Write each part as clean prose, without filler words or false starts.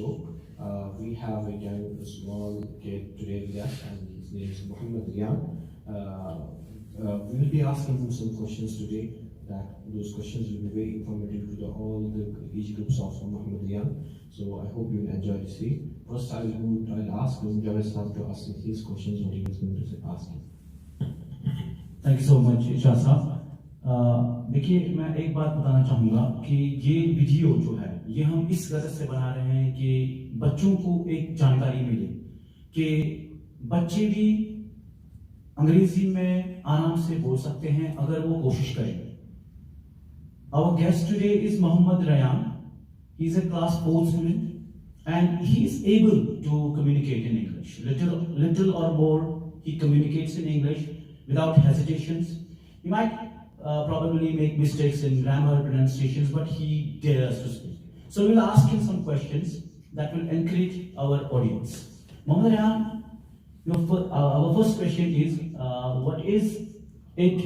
show. We have a young, small kid today with us, and his name is Mohammad Raian. We will be asking him some questions today. Those questions will be very informative to all the age groups of Mohammad Raian. So I hope you will enjoy this day. First, I'll ask him, Javed Sahab, to ask him his questions, what he is going to ask him. Thank you so much Irshad sahab. देखिए, मैं एक बात बताना चाहूँगा कि ये video जो है ये हम इस गरज से बना रहे हैं कि बच्चों को एक जानकारी मिले कि बच्चे भी अंग्रेजी में आराम से बोल सकते हैं अगर वो कोशिश करें। Our guest today is Mohammad Raian. He is a class 4 student and he is able to communicate in English. Little or more, he communicates in English without hesitations. He might probably make mistakes in grammar, pronunciations, but he dares to speak. So we'll ask him some questions that will encourage our audience. Mohammad Raian, our first question is, what is it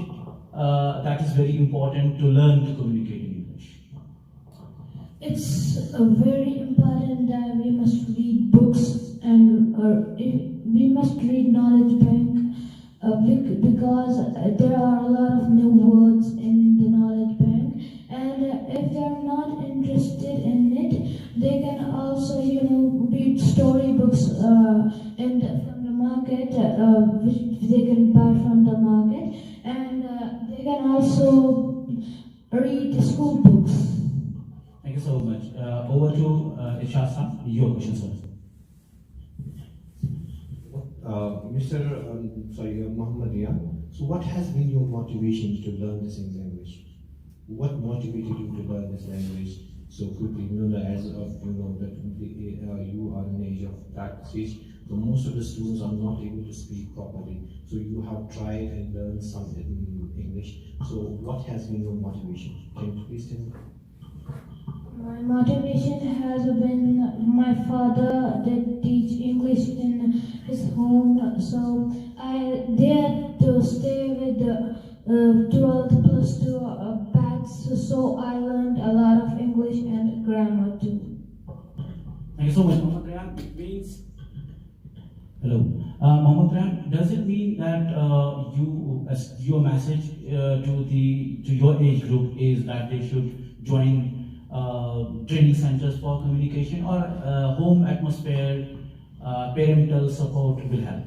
that is very important to learn to communicate in English? It's very important that we must read books and we must read knowledge bank because there are a lot of new words in the knowledge bank, and if they're not interested in it, they can also read storybooks from the market, which they can buy from the market, and they can also read the school books. Thank you so much. Over to Irshad Sahab, your question, sir. Mohammad Raian. So, what has been your motivation to learn this language? What motivated you to learn this language so quickly? As of that you are in the age of that stage, so most of the students are not able to speak properly. So you have tried and learned some in English. So, what has been your motivation? Can you please tell me? My motivation has been my father that teach English in his home, so I dared to stay with the 12th plus 2 batch, so I learned a lot of English and grammar too. Thank you so much, Mohammad Raian. It means, hello, Mohammad Raian, does it mean that your message to your age group is that they should join training centers for communication, or home atmosphere, parental support will help?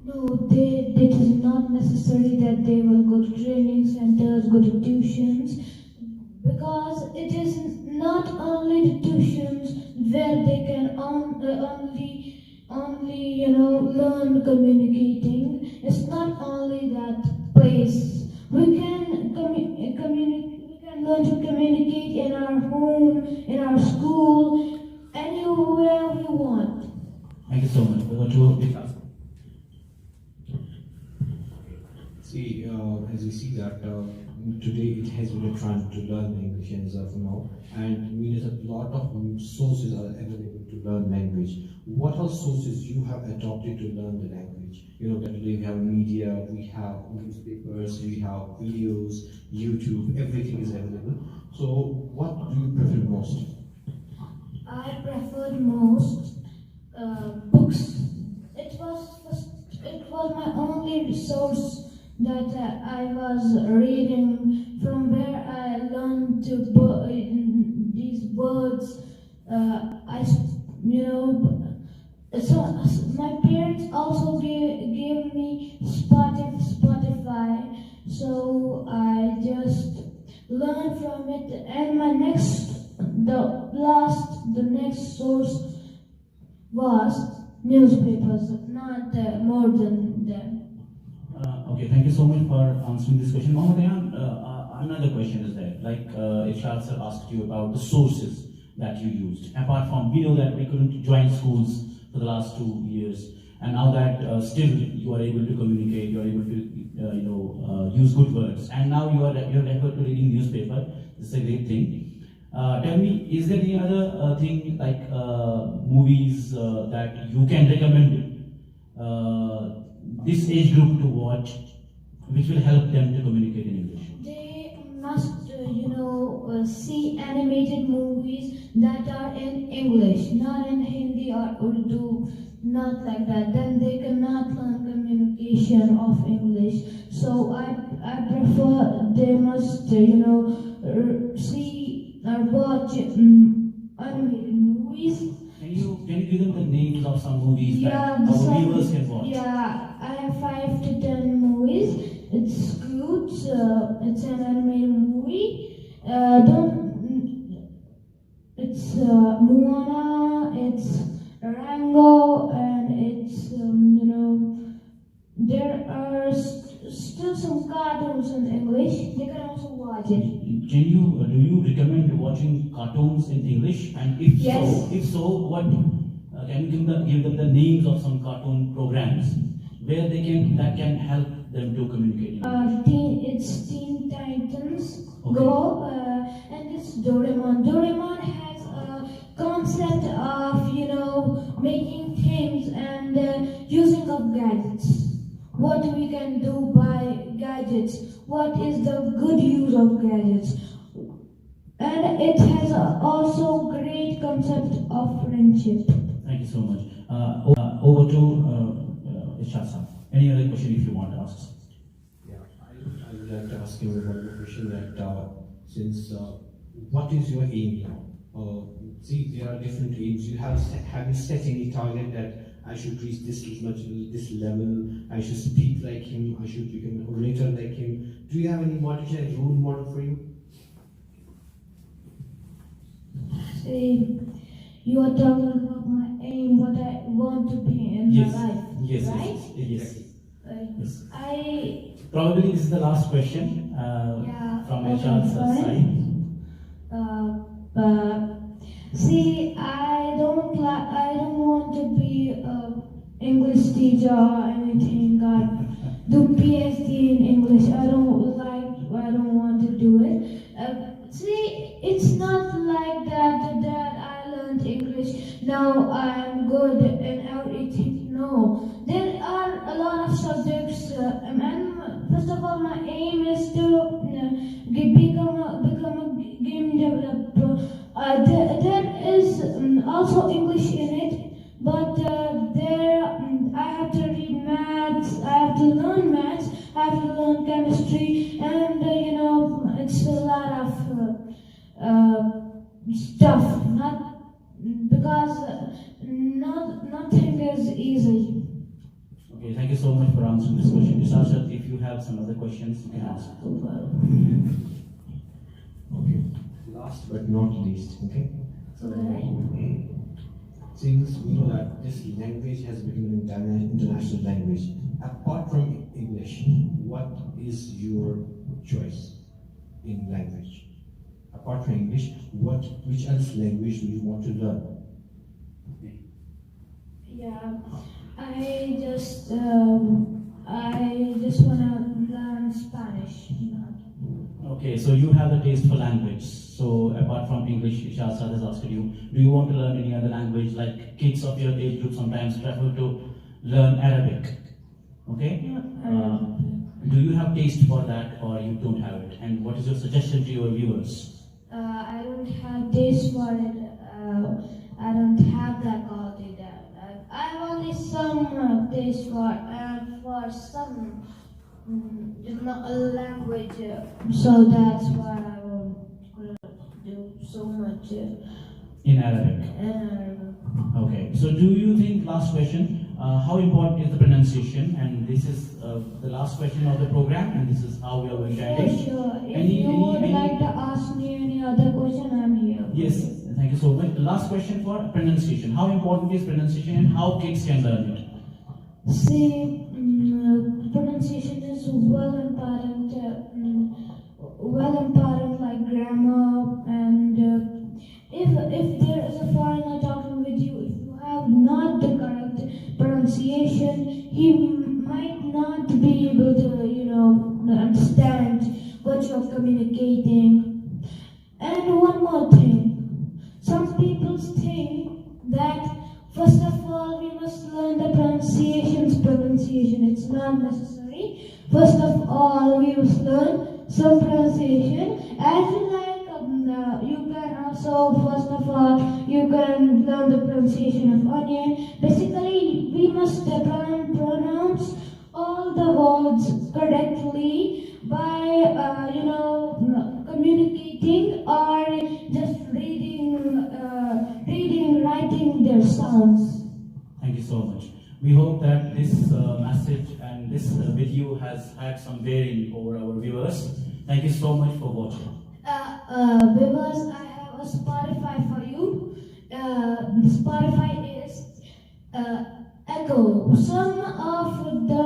No, it is not necessary that they will go to training centers, go to tuitions, because it is not only the tuitions where they can only learn communicating. It's not only that place. We can learn to communicate in our home, in our school, anywhere we want. Thank you so much. Over to Vikas. See, as we see that today it has been a trend to learn English as of now, and there's a lot of sources are available to learn language. What are sources you have adopted to learn the language? That we have media, we have newspapers, we have videos, YouTube, everything is available. So, what do you prefer most? I preferred most books. It was my only resource that I was reading, from where I learned these words. So my parents also gave me Spotify, so I just learned from it. And the next source was newspapers, not more than them. Okay, thank you so much for answering this question. Mohammad Raian, another question is there. Like Irshad sir asked you about the sources that you used. Apart from, we know that we couldn't join schools for the last 2 years, and now that still you are able to communicate, you are able to use good words, and now you are referred to reading newspaper. This is a great thing. Tell me, is there any other thing like movies that you can recommend this age group to watch, which will help them to communicate in English? They must, see animated movies that are in English, not in Hindi or Urdu, not like that. Then they cannot learn communication of English. So I prefer they must, see or watch animated movies. Can you give them the names of some movies Yeah, that our viewers can watch? Yeah, I have 5 to 10 movies. It's Scrooge. It's an animated movie. It's Moana. It's Rango, and it's there are still some cartoons in English. They can also watch it. Do you recommend watching cartoons in English? And if so, what can you give them the names of some cartoon programs where that can help them to communicate? It's Teen Titans Okay. Go, and it's Doraemon. Doraemon has a concept of making things and using of gadgets. What we can do by gadgets? What is the good use of gadgets? And it has also great concept of friendship. Thank you so much. Over to Ishasa. Any other question if you want to ask? Yeah, I would like to ask you one more question that what is your aim now? See, there are different aims. Have you set any target that I should reach this level, I should speak like him, I should become an orator like him? Do you have any motivation, role model for you? See, you are talking about my aim, what I want to be in Yes. my life, Yes. right? Yes. Yes. I Probably this is the last question from Isha's side. But see, I don't want to be an English teacher or anything. Do PhD in English. I don't want to do it. See, it's not like that I learned English. Now I'm good in everything. No, there are a lot of subjects, and first of all, my aim is to become a game developer. There is also English in it, but I have to read maths, I have to learn maths, I have to learn chemistry, and it's a lot of stuff. Nothing is easy. Okay, thank you so much for answering this question. Ishasa, if you have some other questions, you can ask. Okay. Last but not least, okay? Okay. Since we know that this language has become an international language, apart from English, what is your choice in language? Apart from English, which other language do you want to learn? Yeah, I just wanna learn Spanish. Okay, so you have the taste for language. So apart from English, Ishasa has asked you, do you want to learn any other language? Like kids of your age group sometimes prefer to learn Arabic. Okay? Do you have taste for that or you don't have it? And what is your suggestion to your viewers? I don't have taste for it. I don't have that quality. I have only some taste for some language. So that's why I will do so much In Arabic. Okay, so do you think, last question, how important is the pronunciation? And this is the last question of the program, and this is how we are going to end it. Sure. If you would like to ask me any other question, I'm here. Yes, thank you so much. The last question for pronunciation. How important is pronunciation and how kids can learn it? See, pronunciation is well important like grammar, and if there is a foreigner talking with you, if you have not the correct pronunciation, he might not be able to understand what you're communicating. And one more thing, some people think that first of all we must learn the pronunciation. It's not necessary. First of all we must learn some pronunciation. As you like you can also, first of all, you can learn the pronunciation of onion. Basically, we must pronounce all the words correctly by, communicating or just writing their sounds. Thank you so much. We hope that this message and this video has had some bearing over our viewers. Thank you so much for watching. Viewers, I have a Spotify for you. Spotify is Echo. Some of the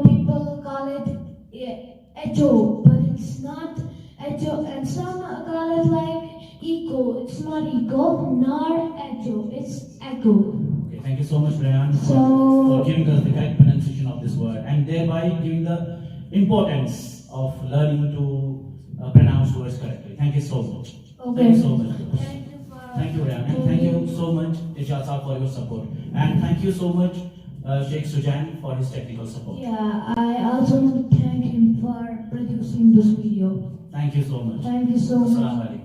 people call it Echo, but it's not Echo, and some call it like Echo. It's not Echo nor Echo. It's Echo. Okay, thank you so much, Raian, So- for giving us the correct pronunciation of this word and thereby giving the importance of learning to pronounce words correctly. Thank you so much. Okay. Thank you so much. Thank you for. Thank you, Raian, and thank you so much, Ijasa, for your support. And thank you so much, Sheikh Sujan, for his technical support. Yeah, I also want to thank him for producing this video. Thank you so much. Thank you so much. Assalamu alaikum.